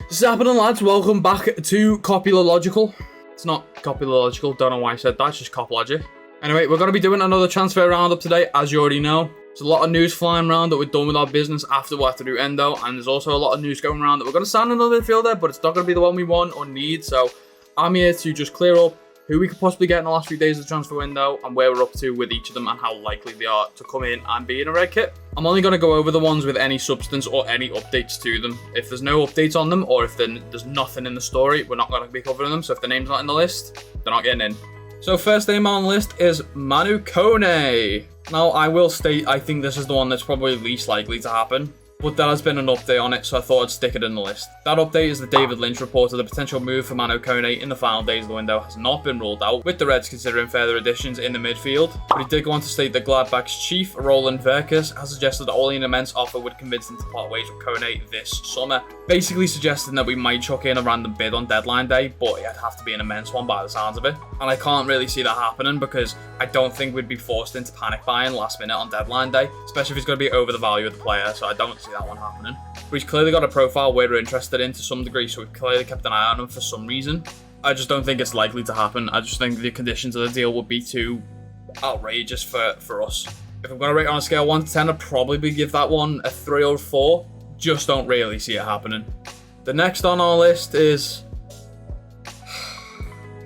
What's happening, lads? Welcome back to Copylological. It's not Copylological, don't know why I said that, it's just Cop Logic. Anyway, we're going to be doing another transfer roundup today, as you already know. There's a lot of news flying around that we're done with our business after we have to do Endo, and there's also a lot of news going around that we're going to sign another midfielder, but it's not going to be the one we want or need, so I'm here to just clear up who we could possibly get in the last few days of the transfer window and where we're up to with each of them and how likely they are to come in and be in a red kit. I'm only going to go over the ones with any substance or any updates to them. If there's no updates on them or if there's nothing in the story, we're not going to be covering them. So if the name's not in the list, they're not getting in. So first name on the list is Manu Koné. Now I will state I think this is the one that's probably least likely to happen. But there has been an update on it, so I thought I'd stick it in the list. That update is that David Lynch reported the potential move for Manu Koné in the final days of the window has not been ruled out, with the Reds considering further additions in the midfield. But he did go on to state that Gladbach's chief, Roland Verkes, has suggested that only an immense offer would convince him to part ways with Koné this summer. Basically suggesting that we might chuck in a random bid on deadline day, but it'd have to be an immense one by the sounds of it. And I can't really see that happening because I don't think we'd be forced into panic buying last minute on deadline day, especially if it's going to be over the value of the player, so I don't see that one happening. But he's clearly got a profile we're interested in to some degree, so we've clearly kept an eye on him for some reason. I just don't think it's likely to happen. I just think the conditions of the deal would be too outrageous for us. If I'm going to rate on a scale 1 to 10, I'd probably give that one a 3 or 4. Just don't really see it happening. The next on our list is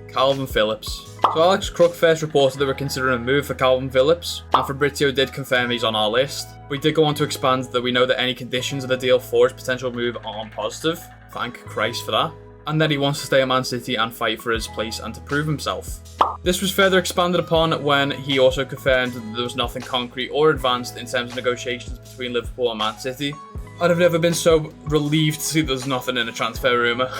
Kalvin Phillips. So Alex Crook first reported that we're considering a move for Kalvin Phillips, and Fabrizio did confirm he's on our list. We did go on to expand that we know that any conditions of the deal for his potential move aren't positive. Thank Christ for that. And that he wants to stay at Man City and fight for his place and to prove himself. This was further expanded upon when he also confirmed that there was nothing concrete or advanced in terms of negotiations between Liverpool and Man City. I've never been so relieved to see there's nothing in a transfer rumour.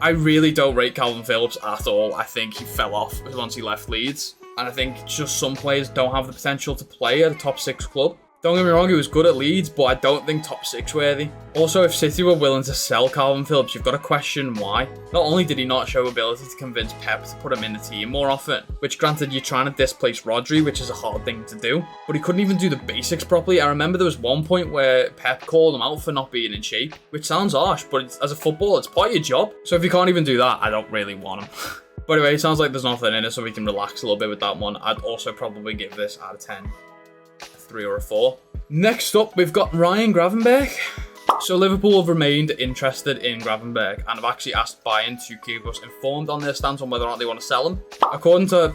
I really don't rate Kalvin Phillips at all. I think he fell off once he left Leeds. And I think just some players don't have the potential to play at a top 6 club. Don't get me wrong, he was good at Leeds, but I don't think top 6 worthy. Also, if City were willing to sell Kalvin Phillips, you've got to question why. Not only did he not show ability to convince Pep to put him in the team more often, which granted you're trying to displace Rodri, which is a hard thing to do, but he couldn't even do the basics properly. I remember there was one point where Pep called him out for not being in shape, which sounds harsh, but as a footballer, it's part of your job. So if you can't even do that, I don't really want him. But anyway, it sounds like there's nothing in it, so we can relax a little bit with that one. I'd also probably give this out of 10. 3 or a 4. Next up, we've got Ryan Gravenberch. So Liverpool have remained interested in Gravenberch and have actually asked Bayern to keep us informed on their stance on whether or not they want to sell him. According to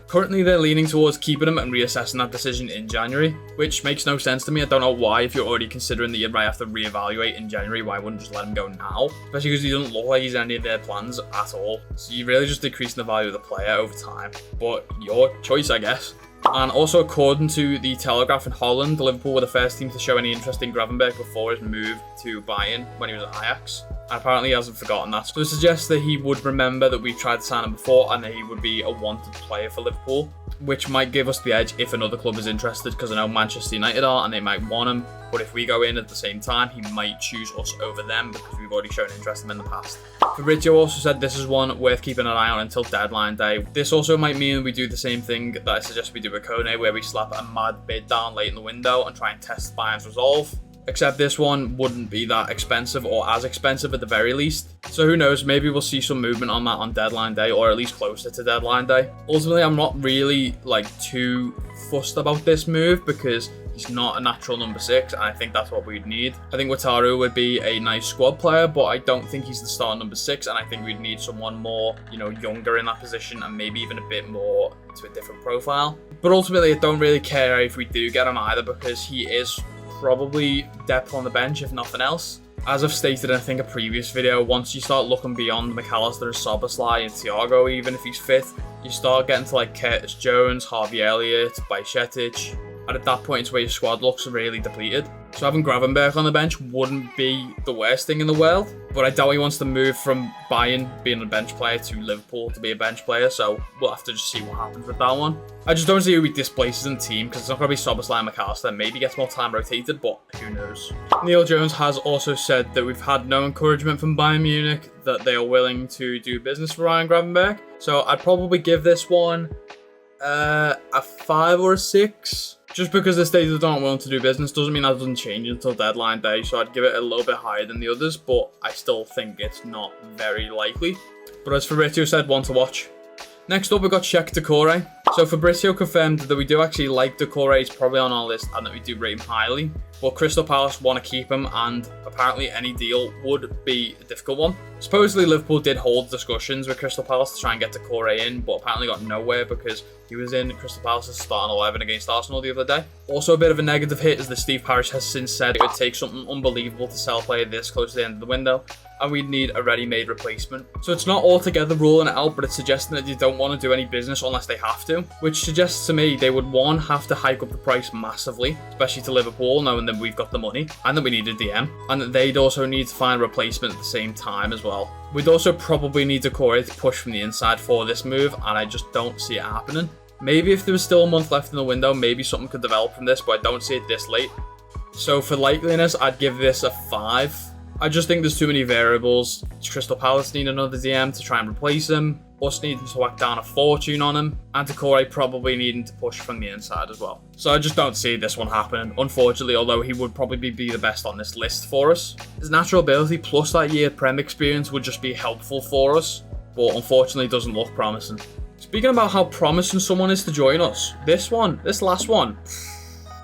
currently they're leaning towards keeping him and reassessing that decision in January, which makes no sense to me. I don't know why, if you're already considering that you might have to reevaluate in January, why wouldn't just let him go now? Especially because he doesn't look like he's any of their plans at all. So you're really just decreasing the value of the player over time. But your choice, I guess. And also according to the Telegraph in Holland, Liverpool were the first team to show any interest in Gravenberch before his move to Bayern when he was at Ajax. And apparently he hasn't forgotten that. So it suggests that he would remember that we've tried to sign him before and that he would be a wanted player for Liverpool, which might give us the edge if another club is interested, because I know Manchester United are and they might want him. But if we go in at the same time, he might choose us over them because we've already shown interest in him in the past. Fabrizio also said this is one worth keeping an eye on until deadline day. This also might mean we do the same thing that I suggest we do with Koné, where we slap a mad bid down late in the window and try and test Bayern's resolve. Except this one wouldn't be that expensive or as expensive at the very least. So who knows, maybe we'll see some movement on that on deadline day or at least closer to deadline day. Ultimately, I'm not really too fussed about this move because he's not a natural number 6 and I think that's what we'd need. I think Wataru would be a nice squad player, but I don't think he's the star number 6 and I think we'd need someone more, younger in that position and maybe even a bit more to a different profile. But ultimately, I don't really care if we do get him either because he is probably depth on the bench if nothing else. As I've stated in I think a previous video, once you start looking beyond McAllister and Szoboszlai and Thiago, even if he's fit, you start getting to Curtis Jones, Harvey Elliott, Bajcetic, and at that point it's where your squad looks really depleted. So having Gravenberch on the bench wouldn't be the worst thing in the world, but I doubt he wants to move from Bayern being a bench player to Liverpool to be a bench player, so we'll have to just see what happens with that one. I just don't see who he displaces in the team because it's not going to be Szoboszlai and McAllister. Maybe gets more time rotated, but who knows. Neil Jones has also said that we've had no encouragement from Bayern Munich that they are willing to do business for Ryan Gravenberch, so I'd probably give this one a 5 or a 6. Just because the states aren't willing to do business doesn't mean that doesn't change until deadline day, so I'd give it a little bit higher than the others, but I still think it's not very likely. But as Fabrizio said, one to watch. Next up, we've got Cheick Docouré. So Fabrizio confirmed that we do actually like Doucouré, he's probably on our list, and that we do rate him highly. But Crystal Palace want to keep him, and apparently any deal would be a difficult one. Supposedly Liverpool did hold discussions with Crystal Palace to try and get Doucouré in, but apparently got nowhere because he was in Crystal Palace's starting 11 against Arsenal the other day. Also a bit of a negative hit is that Steve Parish has since said it would take something unbelievable to sell a player this close to the end of the window, and we'd need a ready-made replacement. So it's not altogether ruling it out, but it's suggesting that they don't want to do any business unless they have to, which suggests to me they would, one, have to hike up the price massively, especially to Liverpool, knowing that we've got the money, and that we need a DM, and that they'd also need to find a replacement at the same time as well. We'd also probably need Doucouré to push from the inside for this move, and I just don't see it happening. Maybe if there was still a month left in the window, maybe something could develop from this, but I don't see it this late. So for likeliness, I'd give this a 5. I just think there's too many variables. Crystal Palace need another DM to try and replace him, us needing to whack down a fortune on him, and Doucouré probably needing to push from the inside as well. So I just don't see this one happening, unfortunately, although he would probably be the best on this list for us. His natural ability plus that year Prem experience would just be helpful for us, but unfortunately doesn't look promising. Speaking about how promising someone is to join us, this last one,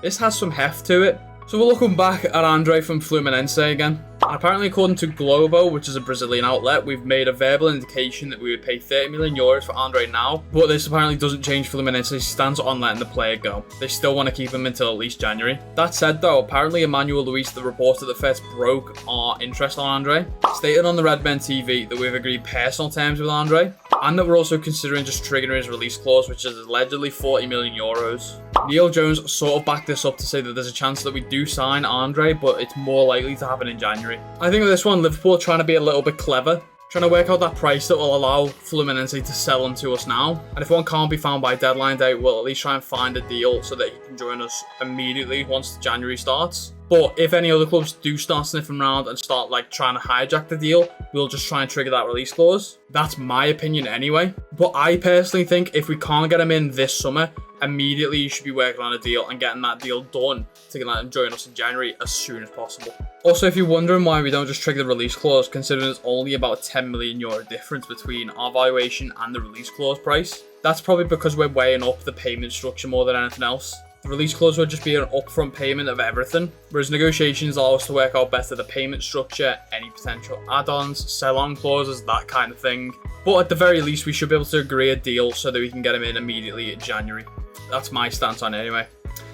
this has some heft to it. So we're looking back at André from Fluminense again. And apparently, according to Globo, which is a Brazilian outlet, we've made a verbal indication that we would pay 30 million euros for André now, but this apparently doesn't change Fluminense's stance on letting the player go. They still want to keep him until at least January. That said though, apparently Emmanuel Luis, the reporter that first broke our interest on André, stated on the Red Men TV that we've agreed personal terms with André, and that we're also considering just triggering his release clause, which is allegedly 40 million euros. Neil Jones sort of backed this up to say that there's a chance that we do sign André, but it's more likely to happen in January. I think with this one, Liverpool are trying to be a little bit clever, trying to work out that price that will allow Fluminense to sell him to us now. And if one can't be found by deadline day, we'll at least try and find a deal so that he can join us immediately once January starts. But if any other clubs do start sniffing around and start trying to hijack the deal, we'll just try and trigger that release clause. That's my opinion anyway. But I personally think if we can't get him in this summer, immediately you should be working on a deal and getting that deal done to let him join us in January as soon as possible. Also, if you're wondering why we don't just trigger the release clause, considering there's only about a 10 million euro difference between our valuation and the release clause price, that's probably because we're weighing up the payment structure more than anything else. The release clause would just be an upfront payment of everything, whereas negotiations allow us to work out better the payment structure, any potential add-ons, sell-on clauses, that kind of thing. But at the very least, we should be able to agree a deal so that we can get him in immediately in January. That's my stance on it anyway.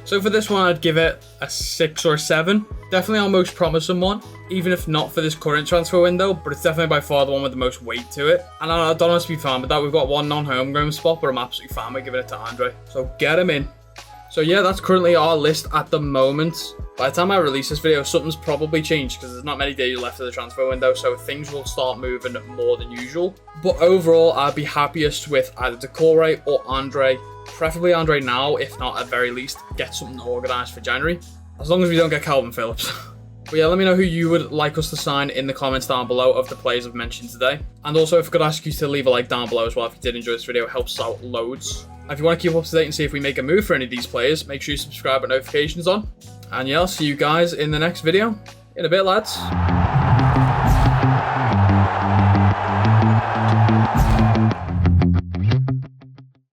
So for this one, I'd give it a 6 or 7. Definitely our most promising one, even if not for this current transfer window, but it's definitely by far the one with the most weight to it. And I don't want to be fine with that. We've got one non-homegrown spot, but I'm absolutely fine with giving it to André. So get him in. So yeah, that's currently our list at the moment. By the time I release this video, something's probably changed because there's not many days left of the transfer window, so things will start moving more than usual. But overall, I'd be happiest with either Doucouré or André. Preferably André now, if not at very least, get something organised for January. As long as we don't get Kalvin Phillips. But yeah, let me know who you would like us to sign in the comments down below of the players I've mentioned today. And also, if I could ask you to leave a like down below as well if you did enjoy this video, it helps out loads. If you want to keep up to date and see if we make a move for any of these players, make sure you subscribe with notifications on. And yeah, I'll see you guys in the next video. In a bit, lads.